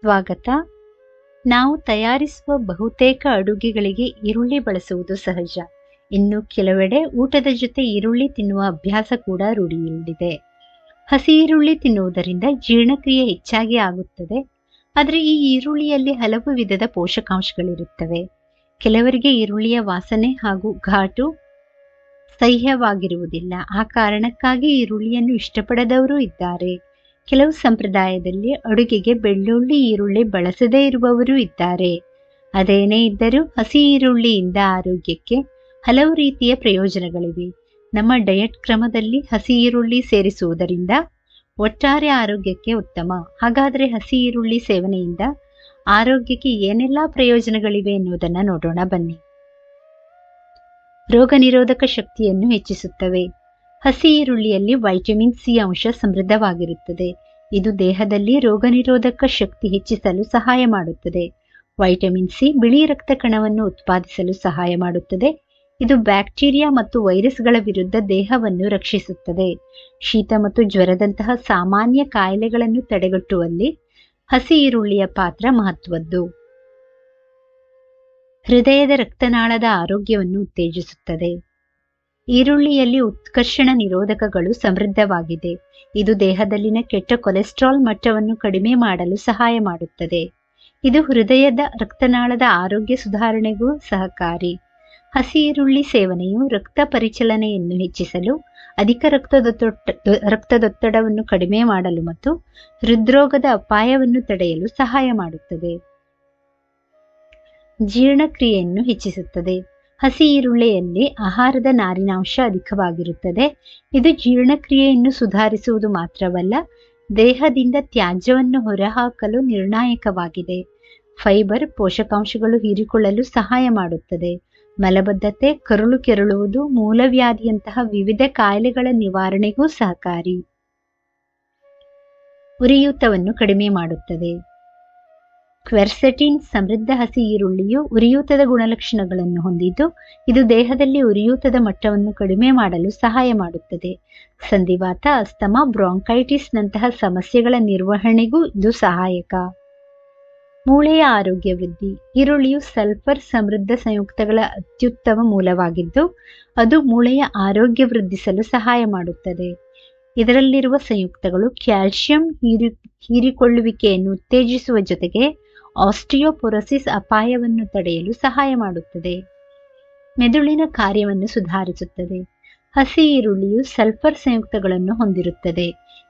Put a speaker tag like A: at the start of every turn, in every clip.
A: ಸ್ವಾಗತ. ನಾವು ತಯಾರಿಸುವ ಬಹುತೇಕ ಅಡುಗೆಗಳಿಗೆ ಈರುಳ್ಳಿ ಬಳಸುವುದು ಸಹಜ. ಇನ್ನು ಕೆಲವೆಡೆ ಊಟದ ಜೊತೆ ಈರುಳ್ಳಿ ತಿನ್ನುವ ಅಭ್ಯಾಸ ಕೂಡ ರೂಢಿಯಲ್ಲಿದೆ. ಹಸಿ ಈರುಳ್ಳಿ ತಿನ್ನುವುದರಿಂದ ಜೀರ್ಣಕ್ರಿಯೆ ಹೆಚ್ಚಾಗಿ ಆಗುತ್ತದೆ. ಆದರೆ ಈ ಈರುಳ್ಳಿಯಲ್ಲಿ ಹಲವು ವಿಧದ ಪೋಷಕಾಂಶಗಳಿರುತ್ತವೆ. ಕೆಲವರಿಗೆ ಈರುಳ್ಳಿಯ ವಾಸನೆ ಹಾಗೂ ಘಾಟು ಸಹ್ಯವಾಗಿರುವುದಿಲ್ಲ. ಆ ಕಾರಣಕ್ಕಾಗಿ ಈರುಳ್ಳಿಯನ್ನು ಇಷ್ಟಪಡದವರು ಇದ್ದಾರೆ. ಕೆಲವು ಸಂಪ್ರದಾಯದಲ್ಲಿ ಅಡುಗೆಗೆ ಬೆಳ್ಳುಳ್ಳಿ ಈರುಳ್ಳಿ ಬಳಸದೇ ಇರುವವರು ಇದ್ದಾರೆ. ಅದೇನೇ ಇದ್ದರೂ ಹಸಿ ಈರುಳ್ಳಿಯಿಂದ ಆರೋಗ್ಯಕ್ಕೆ ಹಲವು ರೀತಿಯ ಪ್ರಯೋಜನಗಳಿವೆ. ನಮ್ಮ ಡಯಟ್ ಕ್ರಮದಲ್ಲಿ ಹಸಿ ಈರುಳ್ಳಿ ಸೇರಿಸುವುದರಿಂದ ಒಟ್ಟಾರೆ ಆರೋಗ್ಯಕ್ಕೆ ಉತ್ತಮ. ಹಾಗಾದರೆ ಹಸಿ ಈರುಳ್ಳಿ ಸೇವನೆಯಿಂದ ಆರೋಗ್ಯಕ್ಕೆ ಏನೆಲ್ಲಾ ಪ್ರಯೋಜನಗಳಿವೆ ಎನ್ನುವುದನ್ನು ನೋಡೋಣ ಬನ್ನಿ. ರೋಗ ನಿರೋಧಕ ಶಕ್ತಿಯನ್ನು ಹೆಚ್ಚಿಸುತ್ತವೆ. ಹಸಿ ಈರುಳ್ಳಿಯಲ್ಲಿ ವೈಟಮಿನ್ ಸಿ ಅಂಶ ಸಮೃದ್ಧವಾಗಿರುತ್ತದೆ. ಇದು ದೇಹದಲ್ಲಿ ರೋಗ ನಿರೋಧಕ ಶಕ್ತಿ ಹೆಚ್ಚಿಸಲು ಸಹಾಯ ಮಾಡುತ್ತದೆ. ವೈಟಮಿನ್ ಸಿ ಬಿಳಿ ರಕ್ತ ಕಣವನ್ನು ಉತ್ಪಾದಿಸಲು ಸಹಾಯ ಮಾಡುತ್ತದೆ. ಇದು ಬ್ಯಾಕ್ಟೀರಿಯಾ ಮತ್ತು ವೈರಸ್ಗಳ ವಿರುದ್ಧ ದೇಹವನ್ನು ರಕ್ಷಿಸುತ್ತದೆ. ಶೀತ ಮತ್ತು ಜ್ವರದಂತಹ ಸಾಮಾನ್ಯ ಕಾಯಿಲೆಗಳನ್ನು ತಡೆಗಟ್ಟುವಲ್ಲಿ ಹಸಿ ಈರುಳ್ಳಿಯ ಪಾತ್ರ ಮಹತ್ವದ್ದು. ಹೃದಯದ ರಕ್ತನಾಳದ ಆರೋಗ್ಯವನ್ನು ಉತ್ತೇಜಿಸುತ್ತದೆ. ಈರುಳ್ಳಿಯಲ್ಲಿ ಉತ್ಕರ್ಷಣ ನಿರೋಧಕಗಳು ಸಮೃದ್ಧವಾಗಿದೆ. ಇದು ದೇಹದಲ್ಲಿನ ಕೆಟ್ಟ ಕೊಲೆಸ್ಟ್ರಾಲ್ ಮಟ್ಟವನ್ನು ಕಡಿಮೆ ಮಾಡಲು ಸಹಾಯ ಮಾಡುತ್ತದೆ. ಇದು ಹೃದಯದ ರಕ್ತನಾಳದ ಆರೋಗ್ಯ ಸುಧಾರಣೆಗೂ ಸಹಕಾರಿ. ಹಸಿ ಈರುಳ್ಳಿ ಸೇವನೆಯು ರಕ್ತ ಪರಿಚಲನೆಯನ್ನು ಹೆಚ್ಚಿಸಲು, ಅಧಿಕ ರಕ್ತದೊತ್ತಡವನ್ನು ಕಡಿಮೆ ಮಾಡಲು ಮತ್ತು ಹೃದ್ರೋಗದ ಅಪಾಯವನ್ನು ತಡೆಯಲು ಸಹಾಯ ಮಾಡುತ್ತದೆ. ಜೀರ್ಣಕ್ರಿಯೆಯನ್ನು ಹೆಚ್ಚಿಸುತ್ತದೆ. ಹಸಿ ಈರುಳ್ಳಿಯಲ್ಲಿ ಆಹಾರದ ನಾರಿನಾಂಶ ಅಧಿಕವಾಗಿರುತ್ತದೆ. ಇದು ಜೀರ್ಣಕ್ರಿಯೆಯನ್ನು ಸುಧಾರಿಸುವುದು ಮಾತ್ರವಲ್ಲ, ದೇಹದಿಂದ ತ್ಯಾಜ್ಯವನ್ನು ಹೊರಹಾಕಲು ನಿರ್ಣಾಯಕವಾಗಿದೆ. ಫೈಬರ್ ಪೋಷಕಾಂಶಗಳು ಹೀರಿಕೊಳ್ಳಲು ಸಹಾಯ ಮಾಡುತ್ತದೆ. ಮಲಬದ್ಧತೆ, ಕರುಳು ಕೆರಳುವುದು, ಮೂಲವ್ಯಾಧಿಯಂತಹ ವಿವಿಧ ಕಾಯಿಲೆಗಳ ನಿವಾರಣೆಗೂ ಸಹಕಾರಿ. ಉರಿಯೂತವನ್ನು ಕಡಿಮೆ ಮಾಡುತ್ತದೆ. ಕ್ವೆರ್ಸೆಟಿನ್ ಸಮೃದ್ಧ ಹಸಿ ಈರುಳ್ಳಿಯು ಉರಿಯೂತದ ಗುಣಲಕ್ಷಣಗಳನ್ನು ಹೊಂದಿದ್ದು, ಇದು ದೇಹದಲ್ಲಿ ಉರಿಯೂತದ ಮಟ್ಟವನ್ನು ಕಡಿಮೆ ಮಾಡಲು ಸಹಾಯ ಮಾಡುತ್ತದೆ. ಸಂಧಿವಾತ, ಅಸ್ತಮಾ, ಬ್ರಾಂಕೈಟಿಸ್ ನಂತಹ ಸಮಸ್ಯೆಗಳ ನಿರ್ವಹಣೆಗೂ ಇದು ಸಹಾಯಕ. ಮೂಳೆಯ ಆರೋಗ್ಯ ವೃದ್ಧಿ. ಈರುಳ್ಳಿಯು ಸಲ್ಫರ್ ಸಮೃದ್ಧ ಸಂಯುಕ್ತಗಳ ಅತ್ಯುತ್ತಮ ಮೂಲವಾಗಿದ್ದು, ಅದು ಮೂಳೆಯ ಆರೋಗ್ಯ ವೃದ್ಧಿಸಲು ಸಹಾಯ ಮಾಡುತ್ತದೆ. ಇದರಲ್ಲಿರುವ ಸಂಯುಕ್ತಗಳು ಕ್ಯಾಲ್ಸಿಯಂ ಹೀರಿಕೊಳ್ಳುವಿಕೆಯನ್ನು ಉತ್ತೇಜಿಸುವ ಜೊತೆಗೆ ಆಸ್ಟಿಯೋಪೊರೋಸಿಸ್ ಅಪಾಯವನ್ನು ತಡೆಯಲು ಸಹಾಯ ಮಾಡುತ್ತದೆ. ಮೆದುಳಿನ ಕಾರ್ಯವನ್ನು ಸುಧಾರಿಸುತ್ತದೆ. ಹಸಿ ಈರುಳ್ಳಿಯು ಸಲ್ಫರ್ ಸಂಯುಕ್ತಗಳನ್ನು ಹೊಂದಿರುತ್ತದೆ.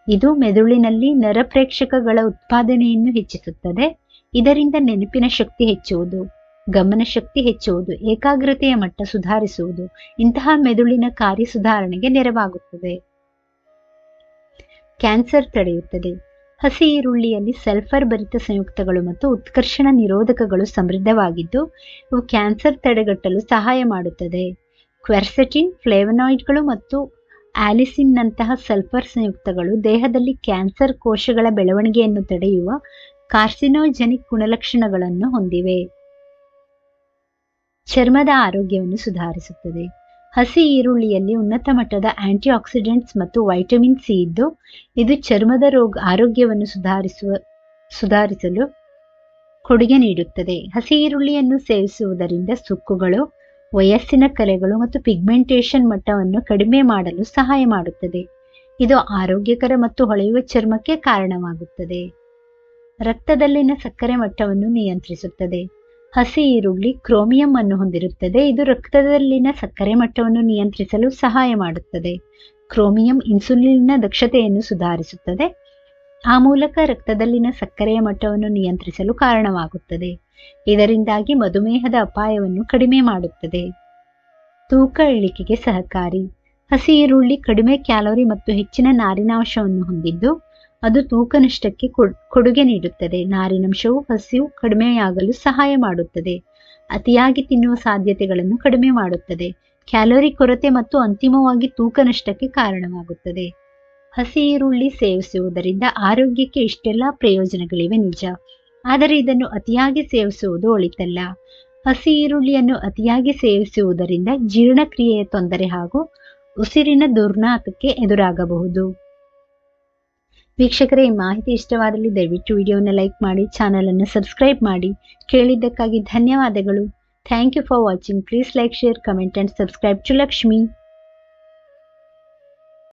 A: ಇದು ಮೆದುಳಿನಲ್ಲಿ ನರಪ್ರೇಕ್ಷಕಗಳ ಉತ್ಪಾದನೆಯನ್ನು ಹೆಚ್ಚಿಸುತ್ತದೆ. ಇದರಿಂದ ನೆನಪಿನ ಶಕ್ತಿ ಹೆಚ್ಚುವುದು, ಗಮನ ಶಕ್ತಿ ಹೆಚ್ಚುವುದು, ಏಕಾಗ್ರತೆಯ ಮಟ್ಟ ಸುಧಾರಿಸುವುದು ಇಂತಹ ಮೆದುಳಿನ ಕಾರ್ಯ ಸುಧಾರಣೆಗೆ ನೆರವಾಗುತ್ತದೆ. ಕ್ಯಾನ್ಸರ್ ತಡೆಯುತ್ತದೆ. ಹಸಿ ಈರುಳ್ಳಿಯಲ್ಲಿ ಸಲ್ಫರ್ ಭರಿತ ಸಂಯುಕ್ತಗಳು ಮತ್ತು ಉತ್ಕರ್ಷಣ ನಿರೋಧಕಗಳು ಸಮೃದ್ಧವಾಗಿದ್ದು, ಇವು ಕ್ಯಾನ್ಸರ್ ತಡೆಗಟ್ಟಲು ಸಹಾಯ ಮಾಡುತ್ತದೆ. ಕ್ವೆರ್ಸೆಟಿನ್, ಫ್ಲೇವನಾಯ್ಡ್ಗಳು ಮತ್ತು ಆಲಿಸಿನ್ ನಂತಹ ಸಲ್ಫರ್ ಸಂಯುಕ್ತಗಳು ದೇಹದಲ್ಲಿ ಕ್ಯಾನ್ಸರ್ ಕೋಶಗಳ ಬೆಳವಣಿಗೆಯನ್ನು ತಡೆಯುವ ಕಾರ್ಸಿನೋಜೆನಿಕ್ ಗುಣಲಕ್ಷಣಗಳನ್ನು ಹೊಂದಿವೆ. ಚರ್ಮದ ಆರೋಗ್ಯವನ್ನು ಸುಧಾರಿಸುತ್ತದೆ. ಹಸಿ ಈರುಳ್ಳಿಯಲ್ಲಿ ಉನ್ನತ ಮಟ್ಟದ ಆಂಟಿ ಆಕ್ಸಿಡೆಂಟ್ಸ್ ಮತ್ತು ವೈಟಮಿನ್ ಸಿ ಇದ್ದು, ಇದು ಚರ್ಮದ ಆರೋಗ್ಯವನ್ನು ಸುಧಾರಿಸಲು ಕೊಡುಗೆ ನೀಡುತ್ತದೆ. ಹಸಿ ಈರುಳ್ಳಿಯನ್ನು ಸೇವಿಸುವುದರಿಂದ ಸುಕ್ಕುಗಳು, ವಯಸ್ಸಿನ ಕಲೆಗಳು ಮತ್ತು ಪಿಗ್ಮೆಂಟೇಷನ್ ಮಟ್ಟವನ್ನು ಕಡಿಮೆ ಮಾಡಲು ಸಹಾಯ ಮಾಡುತ್ತದೆ. ಇದು ಆರೋಗ್ಯಕರ ಮತ್ತು ಹೊಳೆಯುವ ಚರ್ಮಕ್ಕೆ ಕಾರಣವಾಗುತ್ತದೆ. ರಕ್ತದಲ್ಲಿನ ಸಕ್ಕರೆ ಮಟ್ಟವನ್ನು ನಿಯಂತ್ರಿಸುತ್ತದೆ. ಹಸಿ ಈರುಳ್ಳಿ ಕ್ರೋಮಿಯಂ ಅನ್ನು ಹೊಂದಿರುತ್ತದೆ. ಇದು ರಕ್ತದಲ್ಲಿನ ಸಕ್ಕರೆ ಮಟ್ಟವನ್ನು ನಿಯಂತ್ರಿಸಲು ಸಹಾಯ ಮಾಡುತ್ತದೆ. ಕ್ರೋಮಿಯಂ ಇನ್ಸುಲಿನ್ನ ದಕ್ಷತೆಯನ್ನು ಸುಧಾರಿಸುತ್ತದೆ. ಆ ಮೂಲಕ ರಕ್ತದಲ್ಲಿನ ಸಕ್ಕರೆಯ ಮಟ್ಟವನ್ನು ನಿಯಂತ್ರಿಸಲು ಕಾರಣವಾಗುತ್ತದೆ. ಇದರಿಂದಾಗಿ ಮಧುಮೇಹದ ಅಪಾಯವನ್ನು ಕಡಿಮೆ ಮಾಡುತ್ತದೆ. ತೂಕ ಇಳಿಕೆಗೆ ಸಹಕಾರಿ. ಹಸಿ ಈರುಳ್ಳಿ ಕಡಿಮೆ ಕ್ಯಾಲೋರಿ ಮತ್ತು ಹೆಚ್ಚಿನ ನಾರಿನಾಂಶವನ್ನು ಹೊಂದಿದ್ದು, ಅದು ತೂಕ ನಷ್ಟಕ್ಕೆ ಕೊಡುಗೆ ನೀಡುತ್ತದೆ. ನಾರಿನಂಶವು ಹಸಿವು ಕಡಿಮೆಯಾಗಲು ಸಹಾಯ ಮಾಡುತ್ತದೆ. ಅತಿಯಾಗಿ ತಿನ್ನುವ ಸಾಧ್ಯತೆಗಳನ್ನು ಕಡಿಮೆ ಮಾಡುತ್ತದೆ. ಕ್ಯಾಲೋರಿ ಕೊರತೆ ಮತ್ತು ಅಂತಿಮವಾಗಿ ತೂಕ ನಷ್ಟಕ್ಕೆ ಕಾರಣವಾಗುತ್ತದೆ. ಹಸಿ ಈರುಳ್ಳಿ ಸೇವಿಸುವುದರಿಂದ ಆರೋಗ್ಯಕ್ಕೆ ಇಷ್ಟೆಲ್ಲಾ ಪ್ರಯೋಜನಗಳಿವೆ ನಿಜ, ಆದರೆ ಇದನ್ನು ಅತಿಯಾಗಿ ಸೇವಿಸುವುದು ಒಳಿತಲ್ಲ. ಹಸಿ ಈರುಳ್ಳಿಯನ್ನು ಅತಿಯಾಗಿ ಸೇವಿಸುವುದರಿಂದ ಜೀರ್ಣಕ್ರಿಯೆಯ ತೊಂದರೆ ಹಾಗೂ ಉಸಿರಿನ ದುರ್ನಾತಕ್ಕೆ ಎದುರಾಗಬಹುದು. ವೀಕ್ಷಕರೇ, ಈ ಮಾಹಿತಿ ಇಷ್ಟವಾದಲ್ಲಿ ದಯವಿಟ್ಟು ವಿಡಿಯೋನ ಲೈಕ್ ಮಾಡಿ, ಚಾನಲನ್ನು ಸಬ್ಸ್ಕ್ರೈಬ್ ಮಾಡಿ. ಕೇಳಿದ್ದಕ್ಕಾಗಿ ಧನ್ಯವಾದಗಳು. Thank you for watching. Please like, share, comment and subscribe to Lakshmi.